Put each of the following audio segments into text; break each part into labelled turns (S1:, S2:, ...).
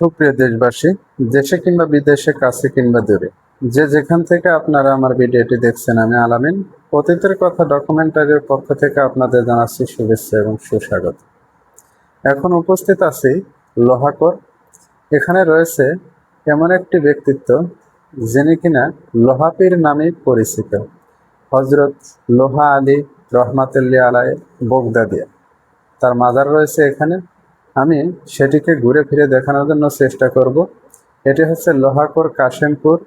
S1: সুপ্রিয় দেশবাসী, দেশে কিংবা বিদেশে, কাছে কিংবা দূরে, যে যেখান থেকে আপনারা আমার ভিডিওটি দেখছেন, আমি আলামিন অতীতের কথা ডকুমেন্টারির পক্ষ থেকে আপনাদের জানাচ্ছি শুভেচ্ছা এবং সুস্বাগত। এখন উপস্থিত আছি লোহাকর। এখানে রয়েছে এমন একটি ব্যক্তিত্ব যিনি কিনা লোহাপীর নামে পরিচিত, হজরত লোহা আলী রহমাতুল্লাহ আলাই বগদাদিয়া। তার মাজার রয়েছে এখানে। আমি সেটিকে ঘুরে ফিরে দেখানোর জন্য চেষ্টা করব। এটি হচ্ছে লোহাকর কাশেমপুর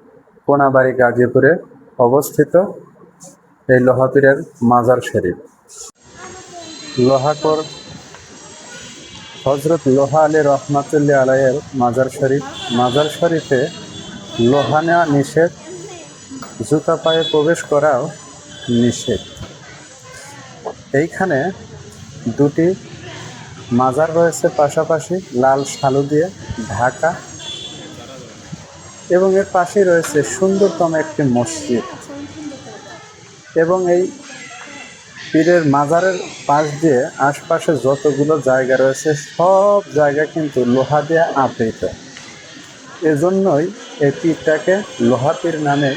S1: কোনাবাড়ি গাজীপুরে অবস্থিত এই লোহাপীরের মাজার শরীফ। লোহাকর হজরত লোহা আলী রহমাতুল্লাহ আলাইয়ের মাজার শরীফ। মাজার শরীফে লোহা নেওয়া নিষেধ, জুতা পায়ে প্রবেশ করাও নিষেধ। এইখানে দুটি মাজার রয়েছে পাশাপাশি, লাল শালু দিয়ে ঢাকা, এবং এর পাশে রয়েছে সুন্দরতম একটি মসজিদ। এবং এই পীরের মাজারের পাশ দিয়ে আশপাশে যতগুলো জায়গা রয়েছে সব জায়গা কিন্তু লোহা দিয়ে আবৃত। এজন্যই এই পীরটাকে লোহাপীর নামে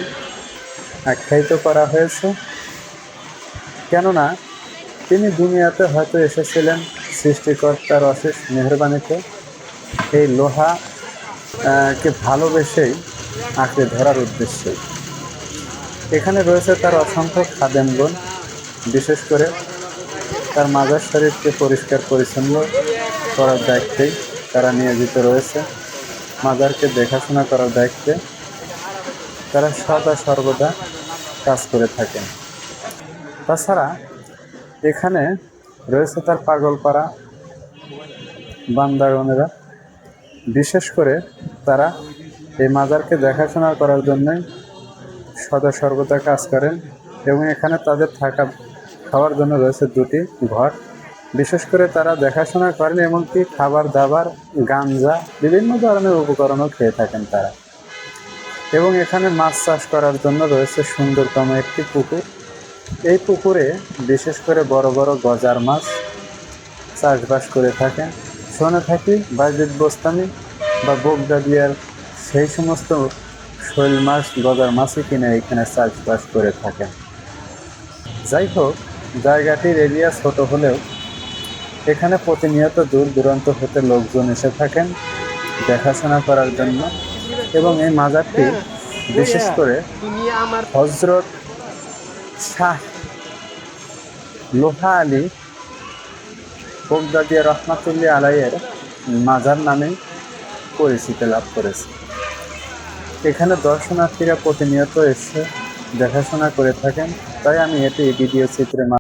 S1: আখ্যায়িত করা হয়েছে। কেননা তিনি দুনিয়াতে হয়তো এসেছিলেন সৃষ্টিকর্তার অশেষ মেহেরবানিতে এই লোহাকে ভালোবেসেই আঁকড়ে ধরার উদ্দেশ্যে। এখানে রয়েছে তার অসংখ্য খাদেমগণ, বিশেষ করে তার মাজার শরীফকে পরিষ্কার পরিচ্ছন্ন করার দায়িত্বেই তারা নিয়োজিত রয়েছে। মাজারকে দেখাশোনা করার দায়িত্বে তারা সদা সর্বদা কাজ করে থাকেন। তাছাড়া এখানে রয়েছে তার পাগলপাড়া বান্দাগণেরা, বিশেষ করে তারা এই মাজারকে দেখাশোনা করার জন্যই সদা সর্বদা কাজ করেন। এবং এখানে তাদের থাকা খাওয়ার জন্য রয়েছে দুটি ঘর। বিশেষ করে তারা দেখাশোনা করেন, এমনকি খাবার দাবার, গাঞ্জা, বিভিন্ন ধরনের উপকরণও খেয়ে থাকেন তারা। এবং এখানে মাছ চাষ করার জন্য রয়েছে সুন্দরতম একটি পুকুর। এই পুকুরে বিশেষ করে বড় বড় গজার মাছ চাষবাস করে থাকেন। শুনে থাকি বাজিদ বোস্তামি বা বগদাদিয়ার সেই সমস্ত শৈল মাছ, গজার মাছই কিনে এখানে চাষবাস করে থাকেন। যাই হোক, জায়গাটির এরিয়া ছোট হলেও এখানে প্রতিনিয়ত দূর দূরান্ত হতে লোকজন এসে থাকেন দেখাশোনা করার জন্য। এবং এই মাজারটি বিশেষ করে হজরত শাহ লোহা আলী বগদাদিয়া রহমাতুল্লাহ আলাইয়ের মাজার নামে পরিচিতি লাভ করেছে। এখানে দর্শনার্থীরা প্রতিনিয়ত এসে দেখাশোনা করে থাকেন। তাই আমি এটি ভিডিও চিত্রে